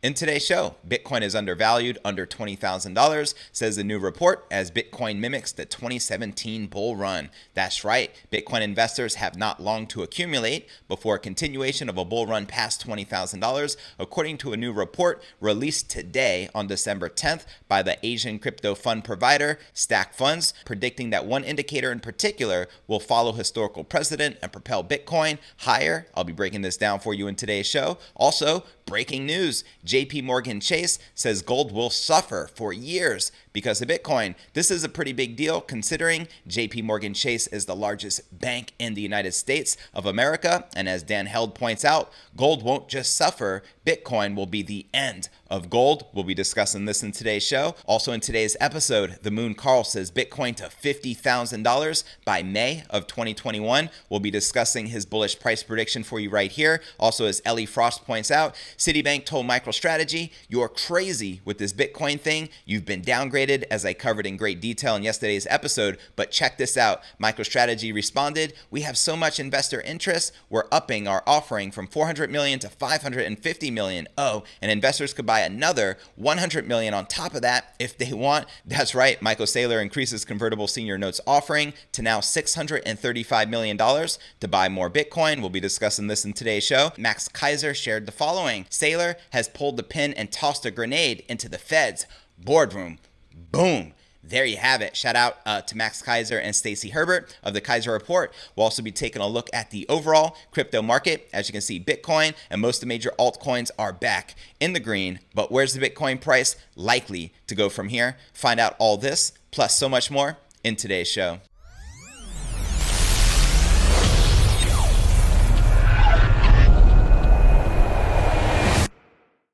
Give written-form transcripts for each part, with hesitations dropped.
In today's show, Bitcoin is undervalued, under $20,000, says the new report, as Bitcoin mimics the 2017 bull run. That's right, Bitcoin investors have not long to accumulate before a continuation of a bull run past $20,000, according to a new report released today on December 10th by the Asian crypto fund provider Stack Funds, predicting that one indicator in particular will follow historical precedent and propel Bitcoin higher. I'll be breaking this down for you in today's show. Also, breaking news, JPMorgan Chase says gold will suffer for years because of Bitcoin. This is a pretty big deal considering JPMorgan Chase is the largest bank in the United States of America. And as Dan Held points out, gold won't just suffer, Bitcoin will be the end of gold. We'll be discussing this in today's show. Also in today's episode, the Moon Carl says Bitcoin to $50,000 by May of 2021. We'll be discussing his bullish price prediction for you right here. Also, as Ellie Frost points out, Citibank told MicroStrategy, "You're crazy with this Bitcoin thing. You've been downgraded," as I covered in great detail in yesterday's episode. But check this out. MicroStrategy responded, "We have so much investor interest, we're upping our offering from 400 million to 550 million. Oh, and investors could buy another 100 million on top of that if they want." That's right. Michael Saylor increases convertible senior notes offering to now $635 million to buy more Bitcoin. We'll be discussing this in today's show. Max Kaiser shared the following. Saylor has pulled the pin and tossed a grenade into the Fed's boardroom. Boom. There you have it. Shout out to Max Kaiser and Stacy Herbert of the Kaiser Report. We'll also be taking a look at the overall crypto market. As you can see, Bitcoin and most of the major altcoins are back in the green. But where's the Bitcoin price likely to go from here? Find out all this, plus so much more in today's show.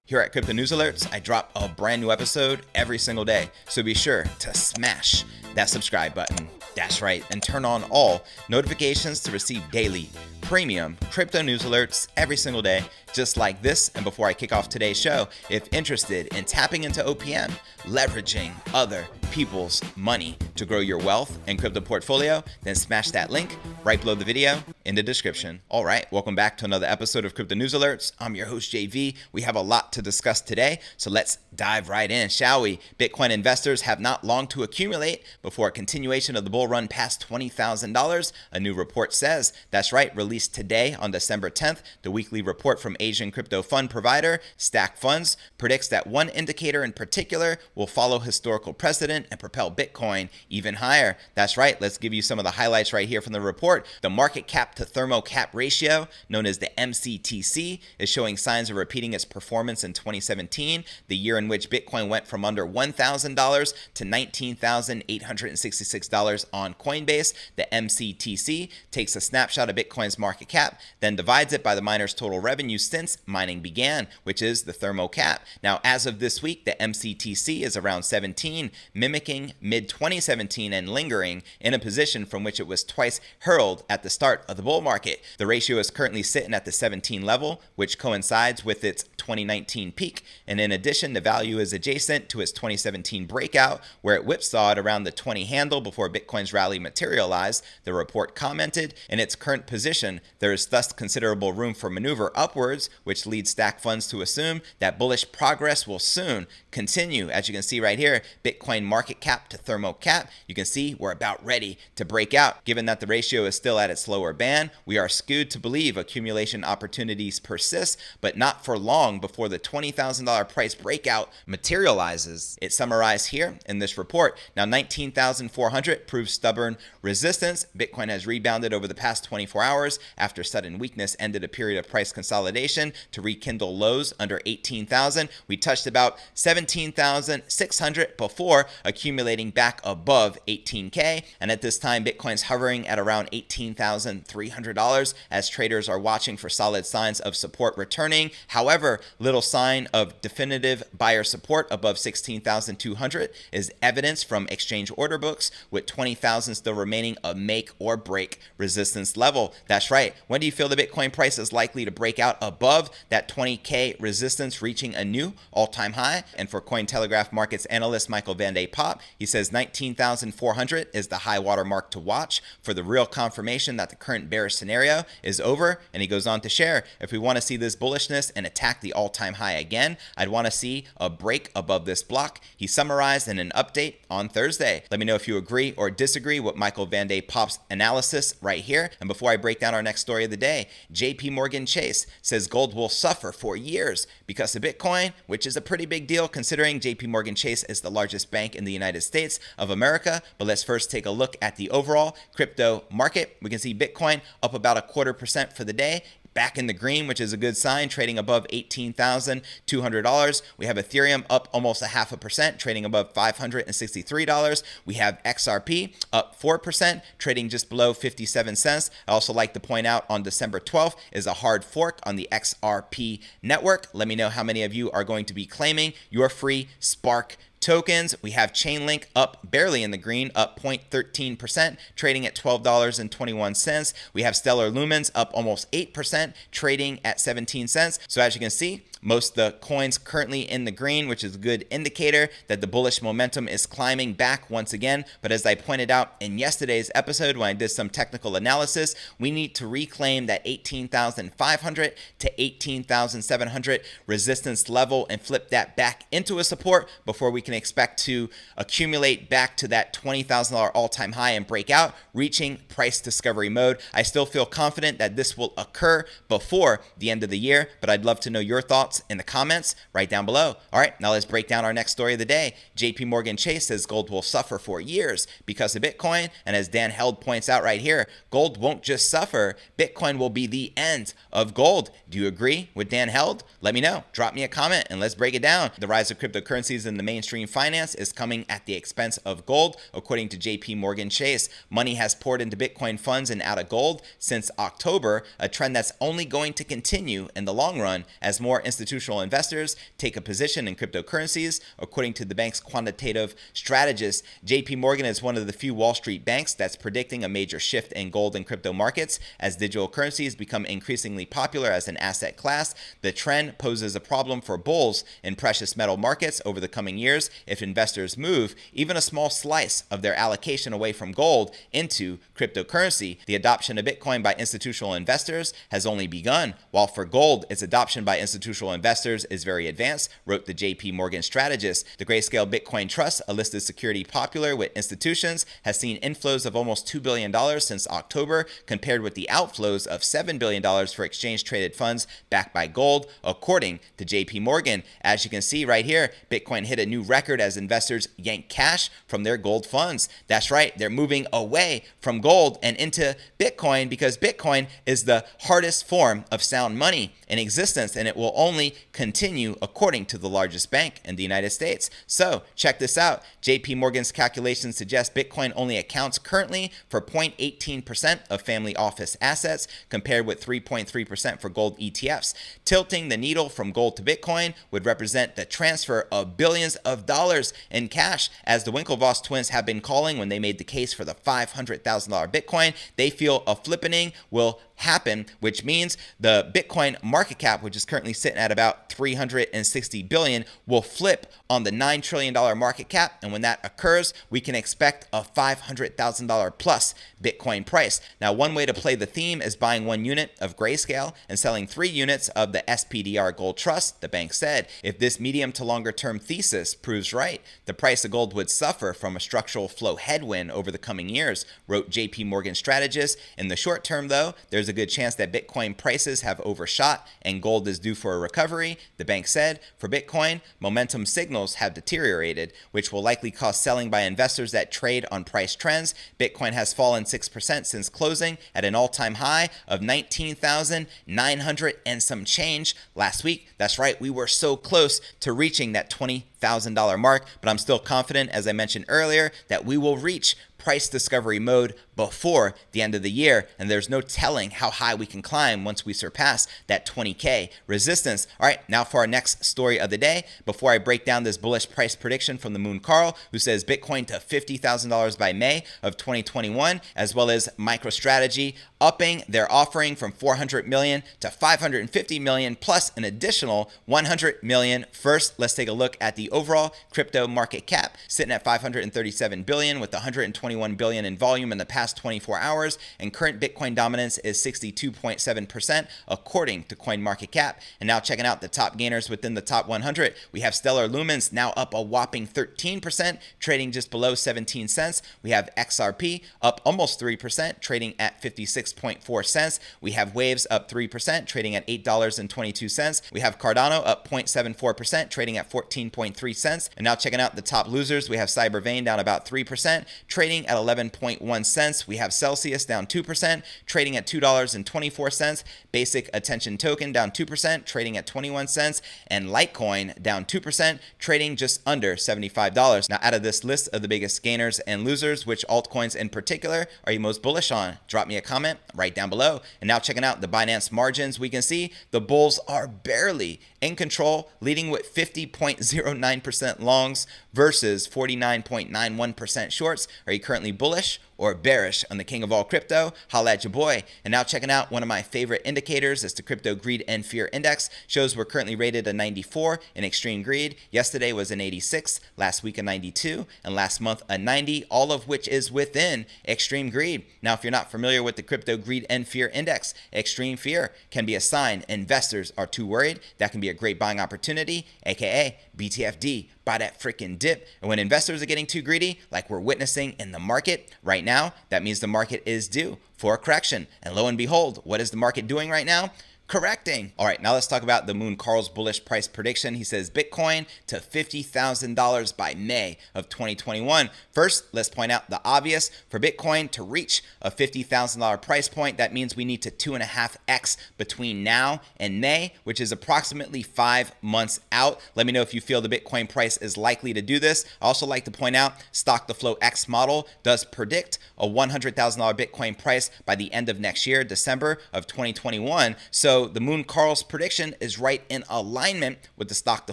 Here at Crypto News Alerts, I drop a brand new episode every single day, so be sure to smash that subscribe button. That's right, and turn on all notifications to receive daily premium crypto news alerts every single day, just like this. And before I kick off today's show, if interested in tapping into OPM, leveraging other people's money to grow your wealth and crypto portfolio, then smash that link right below the video in the description. All right, welcome back to another episode of Crypto News Alerts. I'm your host, JV. We have a lot to discuss today, so let's dive right in, shall we? Bitcoin investors have not long to accumulate before a continuation of the bull run past $20,000, a new report says. That's right, released today on December 10th, the weekly report from Asian crypto fund provider Stack Funds predicts that one indicator in particular will follow historical precedent and propel Bitcoin even higher. That's right, let's give you some of the highlights right here from the report. The market cap to thermo cap ratio, known as the MCTC, is showing signs of repeating its performance in 2017, the year in which Bitcoin went from under $1,000 to $19,866 on Coinbase. The MCTC takes a snapshot of Bitcoin's market cap, then divides it by the miner's total revenue since mining began, which is the thermo cap. Now, as of this week, the MCTC is around 17, mimicking mid-2017 and lingering in a position from which it was twice hurled at the start of the bull market. The ratio is currently sitting at the 17 level, which coincides with its 2019 peak, and in addition, the value is adjacent to its 2017 breakout, where it whipsawed around the 20 handle before Bitcoin's rally materialized. The report commented, in its current position, there is thus considerable room for maneuver upwards, which leads Stack Funds to assume that bullish progress will soon continue. As you can see right here, Bitcoin market cap to thermo cap, you can see we're about ready to break out. Given that the ratio is still at its lower band, we are skewed to believe accumulation opportunities persist, but not for long before the $20,000 price breakout materializes. It's summarized here in this report. Now, 19,400 proves stubborn resistance. Bitcoin has rebounded over the past 24 hours after sudden weakness ended a period of price consolidation to rekindle lows under 18,000. We touched about 17,600 before accumulating back above 18K. And at this time, Bitcoin's hovering at around $18,300 as traders are watching for solid signs of support returning. However, little sign of definitive buyer support above 16,200 is evidence from exchange order books, with 20,000 still remaining a make or break resistance level. That's That's right. When do you feel the Bitcoin price is likely to break out above that 20K resistance, reaching a new all-time high? And for Cointelegraph markets analyst Michael Van de Poppe, he says 19,400 is the high water mark to watch for the real confirmation that the current bearish scenario is over. And he goes on to share, if we want to see this bullishness and attack the all-time high again, I'd want to see a break above this block. He summarized in an update on Thursday. Let me know if you agree or disagree with Michael Van de Poppe's analysis right here. And before I break down our next story of the day, JPMorgan Chase says gold will suffer for years because of Bitcoin, which is a pretty big deal considering JPMorgan Chase is the largest bank in the United States of America. But let's first take a look at the overall crypto market. We can see Bitcoin up about 0.25% for the day, back in the green, which is a good sign, trading above $18,200. We have Ethereum up almost 0.5%, trading above $563. We have XRP up 4%, trading just below 57 cents. I also like to point out on December 12th is a hard fork on the XRP network. Let me know how many of you are going to be claiming your free Spark tokens. We have Chainlink up barely in the green, up 0.13%, trading at $12.21. We have Stellar Lumens up almost 8%, trading at 17 cents. So as you can see, most of the coins currently in the green, which is a good indicator that the bullish momentum is climbing back once again. But as I pointed out in yesterday's episode when I did some technical analysis, we need to reclaim that 18,500 to 18,700 resistance level and flip that back into a support before we can expect to accumulate back to that $20,000 all-time high and break out, reaching price discovery mode. I still feel confident that this will occur before the end of the year, but I'd love to know your thoughts in the comments right down below. All right, now let's break down our next story of the day. JPMorgan Chase says gold will suffer for years because of Bitcoin. And as Dan Held points out right here, gold won't just suffer. Bitcoin will be the end of gold. Do you agree with Dan Held? Let me know. Drop me a comment and let's break it down. The rise of cryptocurrencies in the mainstream finance is coming at the expense of gold. According to JPMorgan Chase, money has poured into Bitcoin funds and out of gold since October, a trend that's only going to continue in the long run as more institutional investors take a position in cryptocurrencies. According to the bank's quantitative strategists, JPMorgan is one of the few Wall Street banks that's predicting a major shift in gold and crypto markets as digital currencies become increasingly popular as an asset class. The trend poses a problem for bulls in precious metal markets over the coming years if investors move even a small slice of their allocation away from gold into cryptocurrency. The adoption of Bitcoin by institutional investors has only begun, while for gold, its adoption by institutional investors is very advanced, wrote the JPMorgan strategist. The Grayscale Bitcoin Trust, a listed security popular with institutions, has seen inflows of almost $2 billion since October, compared with the outflows of $7 billion for exchange-traded funds backed by gold, according to JPMorgan. As you can see right here, Bitcoin hit a new record as investors yank cash from their gold funds. That's right, they're moving away from gold and into Bitcoin because Bitcoin is the hardest form of sound money in existence, and it will only continue according to the largest bank in the United States. So check this out. JP Morgan's calculations suggest Bitcoin only accounts currently for 0.18% of family office assets, compared with 3.3% for gold ETFs. Tilting the needle from gold to Bitcoin would represent the transfer of billions of dollars in cash, as the Winklevoss twins have been calling when they made the case for the $500,000 Bitcoin. They feel a flippening will happen, which means the Bitcoin market cap, which is currently sitting at about 360 billion, will flip on the $9 trillion market cap. And when that occurs, we can expect a $500,000 plus Bitcoin price. Now, one way to play the theme is buying 1 unit of Grayscale and selling 3 units of the SPDR Gold Trust, the bank said. If this medium to longer term thesis proves right, the price of gold would suffer from a structural flow headwind over the coming years, wrote JPMorgan strategist. In the short term, though, there's a good chance that Bitcoin prices have overshot and gold is due for a recovery, the bank said. For Bitcoin, momentum signals have deteriorated, which will likely cause selling by investors that trade on price trends. Bitcoin has fallen 6% since closing at an all-time high of 19,900 and some change last week. That's right, we were so close to reaching that $20,000 mark, but I'm still confident, as I mentioned earlier, that we will reach price discovery mode before the end of the year, and there's no telling how high we can climb once we surpass that 20K resistance. All right, now for our next story of the day, before I break down this bullish price prediction from the Moon Carl, who says Bitcoin to $50,000 by May of 2021, as well as MicroStrategy upping their offering from 400 million to 550 million plus an additional 100 million. First, let's take a look at the overall crypto market cap, sitting at 537 billion with 121 billion in volume in the past 24 hours, and current Bitcoin dominance is 62.7% according to CoinMarketCap. And now checking out the top gainers within the top 100, we have Stellar Lumens now up a whopping 13%, trading just below 17 cents. We have XRP up almost 3%, trading at 56.4 cents. We have Waves up 3%, trading at $8.22. We have Cardano up 0.74%, trading at 14.3 cents. And now checking out the top losers, we have Cybervein down about 3%, trading at 11.1 cents. We have Celsius down 2%, trading at $2.24. Basic Attention Token down 2%, trading at 21 cents. And Litecoin down 2%, trading just under $75. Now, out of this list of the biggest gainers and losers, which altcoins in particular are you most bullish on? Drop me a comment right down below. And now checking out the Binance margins, we can see the bulls are barely in control, leading with 50.09% longs versus 49.91% shorts. Are you currently bullish or bearish on the king of all crypto? Holla at your boy. And now checking out one of my favorite indicators is the Crypto Greed and Fear Index. Shows we're currently rated a 94 in extreme greed. Yesterday was an 86, last week a 92, and last month a 90, all of which is within extreme greed. Now, if you're not familiar with the Crypto Greed and Fear Index, extreme fear can be a sign investors are too worried. That can be a great buying opportunity, aka BTFD, buy that freaking dip. And when investors are getting too greedy, like we're witnessing in the market right now, that means the market is due for a correction. And lo and behold, what is the market doing right now? Correcting. All right, now let's talk about the Moon Carl's bullish price prediction. He says Bitcoin to $50,000 by May of 2021. First, let's point out the obvious. For Bitcoin to reach a $50,000 price point, that means we need to 2.5x between now and May, which is approximately 5 months out. Let me know if you feel the Bitcoin price is likely to do this. I also like to point out Stock to Flow X model does predict a $100,000 Bitcoin price by the end of next year, December of 2021. So the Moon Carl's prediction is right in alignment with the Stock to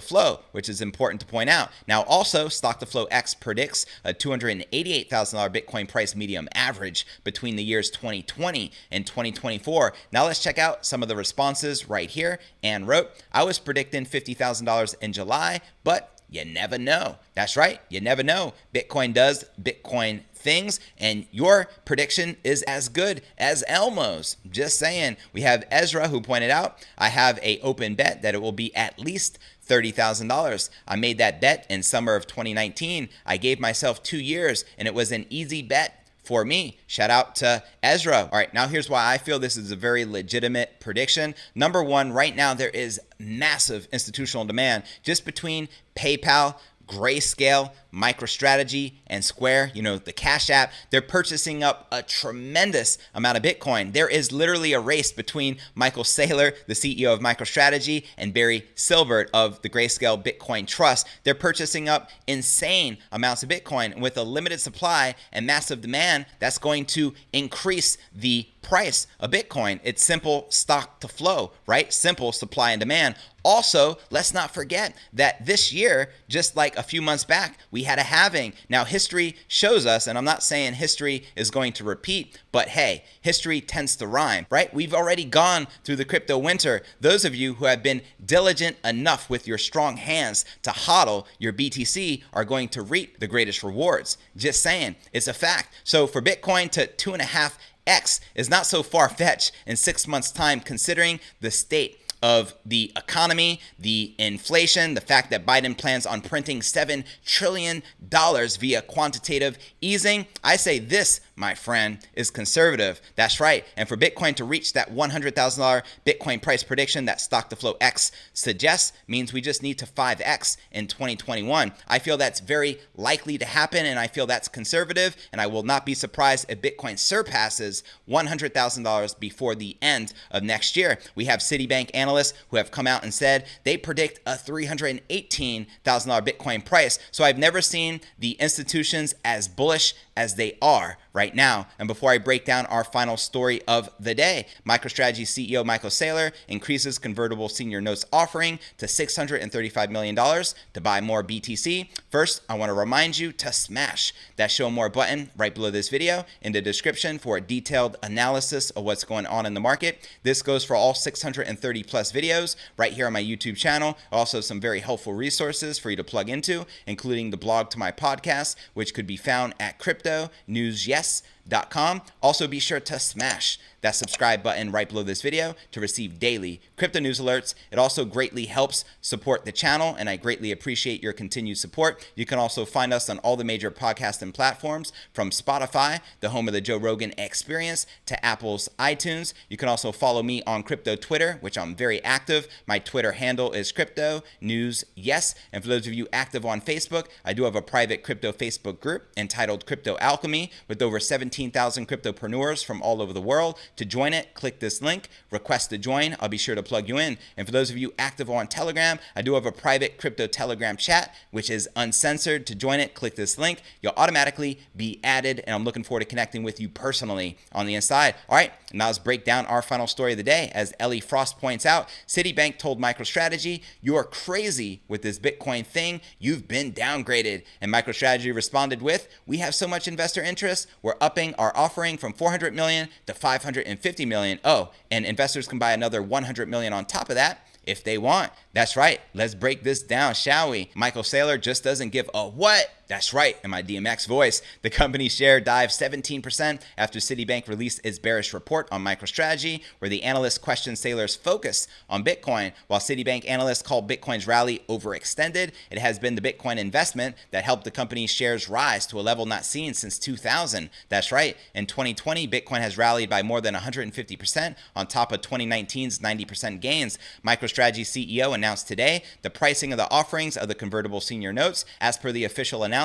Flow, which is important to point out. Now, also, Stock to Flow X predicts a $288,000 Bitcoin price medium average between the years 2020 and 2024. Now, let's check out some of the responses right here. Ann wrote, I was predicting $50,000 in July, but you never know. That's right, you never know. Bitcoin does Bitcoin things, and your prediction is as good as Elmo's. Just saying. We have Ezra who pointed out, I have a open bet that it will be at least $30,000. I made that bet in summer of 2019. I gave myself 2 years, and it was an easy bet for me. Shout out to Ezra. All right, now here's why I feel this is a very legitimate prediction. Number one, right now there is massive institutional demand just between PayPal, Grayscale, MicroStrategy, and Square, the Cash App. They're purchasing up a tremendous amount of Bitcoin. There is literally a race between Michael Saylor, the CEO of MicroStrategy, and Barry Silbert of the Grayscale Bitcoin Trust. They're purchasing up insane amounts of Bitcoin. With a limited supply and massive demand, that's going to increase the price of Bitcoin. It's simple stock to flow, right? Simple supply and demand. Also, let's not forget that this year, just like a few months back, we had a halving. Now, history shows us, and I'm not saying history is going to repeat, but hey, history tends to rhyme, right? We've already gone through the crypto winter. Those of you who have been diligent enough with your strong hands to hodl your BTC are going to reap the greatest rewards. Just saying, it's a fact. So for Bitcoin to 2.5x is not so far-fetched in 6 months' time, considering the state of the economy, the inflation, the fact that Biden plans on printing $7 trillion via quantitative easing. I say this, my friend, is conservative. That's right. And for Bitcoin to reach that $100,000 Bitcoin price prediction that Stock to Flow X suggests means we just need to 5x in 2021. I feel that's very likely to happen, and I feel that's conservative, and I will not be surprised if Bitcoin surpasses $100,000 before the end of next year. We have Citibank analysts who have come out and said they predict a $318,000 Bitcoin price. So I've never seen the institutions as bullish as they are right now. And before I break down our final story of the day, MicroStrategy CEO Michael Saylor increases convertible senior notes offering to $635 million to buy more BTC. First, I want to remind you to smash that show more button right below this video in the description for a detailed analysis of what's going on in the market. This goes for all 630 plus videos right here on my YouTube channel. Also some very helpful resources for you to plug into, including the blog to my podcast, which could be found at cryptonewsyes.com. Also be sure to smash that subscribe button right below this video to receive daily crypto news alerts. It also greatly helps support the channel, and I greatly appreciate your continued support. You can also find us on all the major podcasting platforms, from Spotify, the home of the Joe Rogan Experience, to Apple's iTunes. You can also follow me on crypto Twitter, which I'm very active. My Twitter handle is cryptonewsyes. And for those of you active on Facebook, I do have a private crypto Facebook group entitled Crypto Alchemy with over 17,000 cryptopreneurs from all over the world. To join it, click this link, request to join. I'll be sure to plug you in. And for those of you active on Telegram, I do have a private crypto Telegram chat, which is uncensored. To join it, click this link. You'll automatically be added, and I'm looking forward to connecting with you personally on the inside. All right, now let's break down our final story of the day. As Ellie Frost points out, Citibank told MicroStrategy, "You are crazy with this Bitcoin thing. You've been downgraded." And MicroStrategy responded with, "We have so much investor interest, we're upping our offering from 400 million to 550 million. Oh, and investors can buy another 100 million on top of that if they want." That's right. Let's break this down, shall we? Michael Saylor just doesn't give a what. That's right, in my DMX voice. The company's share dived 17% after Citibank released its bearish report on MicroStrategy, where the analysts questioned Saylor's focus on Bitcoin. While Citibank analysts called Bitcoin's rally overextended, it has been the Bitcoin investment that helped the company's shares rise to a level not seen since 2000. That's right. In 2020, Bitcoin has rallied by more than 150% on top of 2019's 90% gains. MicroStrategy CEO announced today the pricing of the offerings of the convertible senior notes. As per the official announcement,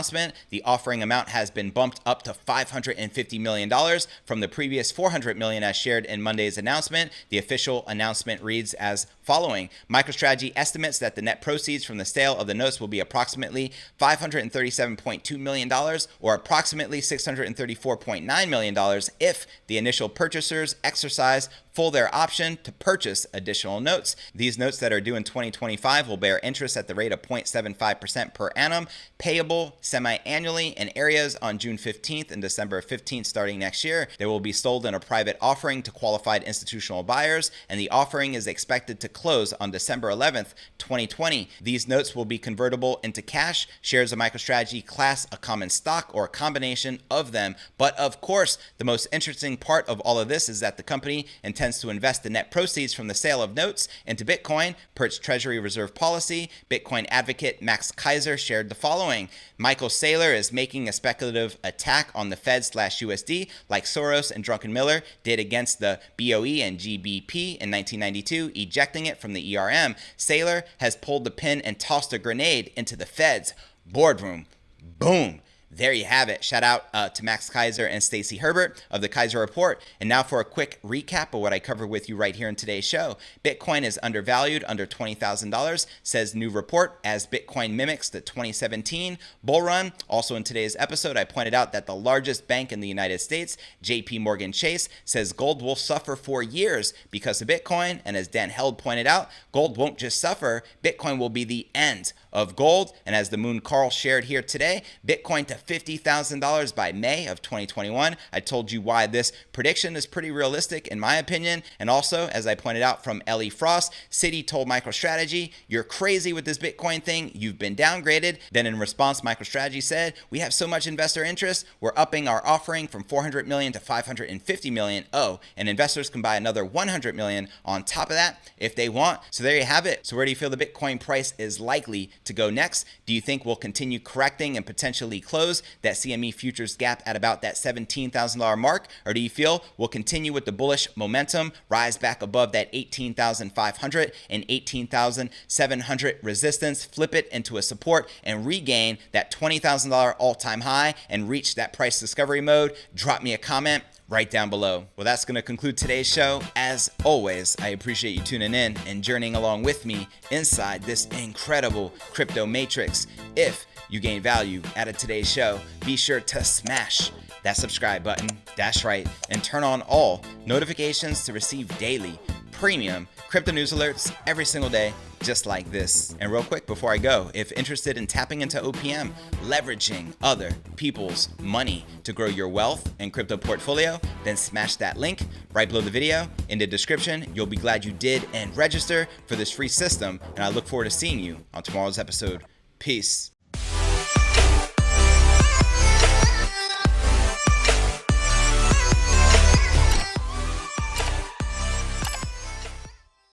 the offering amount has been bumped up to $550 million from the previous $400 million as shared in Monday's announcement. The official announcement reads as following. MicroStrategy estimates that the net proceeds from the sale of the notes will be approximately $537.2 million, or approximately $634.9 million if the initial purchasers exercise their option to purchase additional notes. These notes that are due in 2025 will bear interest at the rate of 0.75% per annum, payable semi-annually in areas on June 15th and December 15th starting next year. They will be sold in a private offering to qualified institutional buyers, and the offering is expected to close on December 11th, 2020. These notes will be convertible into cash, shares of MicroStrategy, class, a common stock, or a combination of them. But of course, the most interesting part of all of this is that the company intends to invest the net proceeds from the sale of notes into Bitcoin per its Treasury Reserve policy. Bitcoin advocate Max Keiser shared the following. Michael Saylor is making a speculative attack on the Fed/USD like Soros and Drunken Miller did against the BOE and GBP in 1992, ejecting it from the ERM. Saylor has pulled the pin and tossed a grenade into the Fed's boardroom. Boom. There you have it. Shout out to Max Keiser and Stacy Herbert of the Keiser Report. And now for a quick recap of what I covered with you right here in today's show. Bitcoin is undervalued under $20,000, says new report, as Bitcoin mimics the 2017 bull run. Also in today's episode, I pointed out that the largest bank in the United States, JPMorgan Chase, says gold will suffer for years because of Bitcoin. And as Dan Held pointed out, gold won't just suffer, Bitcoin will be the end of gold. And as the Moon Carl shared here today, Bitcoin to $50,000 by May of 2021. I told you why this prediction is pretty realistic in my opinion. And also, as I pointed out from Ellie Frost, Citi told MicroStrategy, "You're crazy with this Bitcoin thing. You've been downgraded." Then in response, MicroStrategy said, "We have so much investor interest, we're upping our offering from 400 million to 550 million. Oh, and investors can buy another 100 million on top of that if they want." So there you have it. So where do you feel the Bitcoin price is likely to go next? Do you think we'll continue correcting and potentially close that CME futures gap at about that $17,000 mark? Or do you feel we'll continue with the bullish momentum, rise back above that 18,500 and 18,700 resistance, flip it into a support, and regain that $20,000 all-time high and reach that price discovery mode? Drop me a comment right down below. Well, that's going to conclude today's show. As always, I appreciate you tuning in and journeying along with me inside this incredible crypto matrix. If you gain value out of today's show, be sure to smash that subscribe button, that's right, and turn on all notifications to receive daily premium crypto news alerts every single day, just like this. And real quick before I go, if interested in tapping into OPM, leveraging other people's money to grow your wealth and crypto portfolio, then smash that link right below the video in the description. You'll be glad you did, and register for this free system. And I look forward to seeing you on tomorrow's episode. Peace.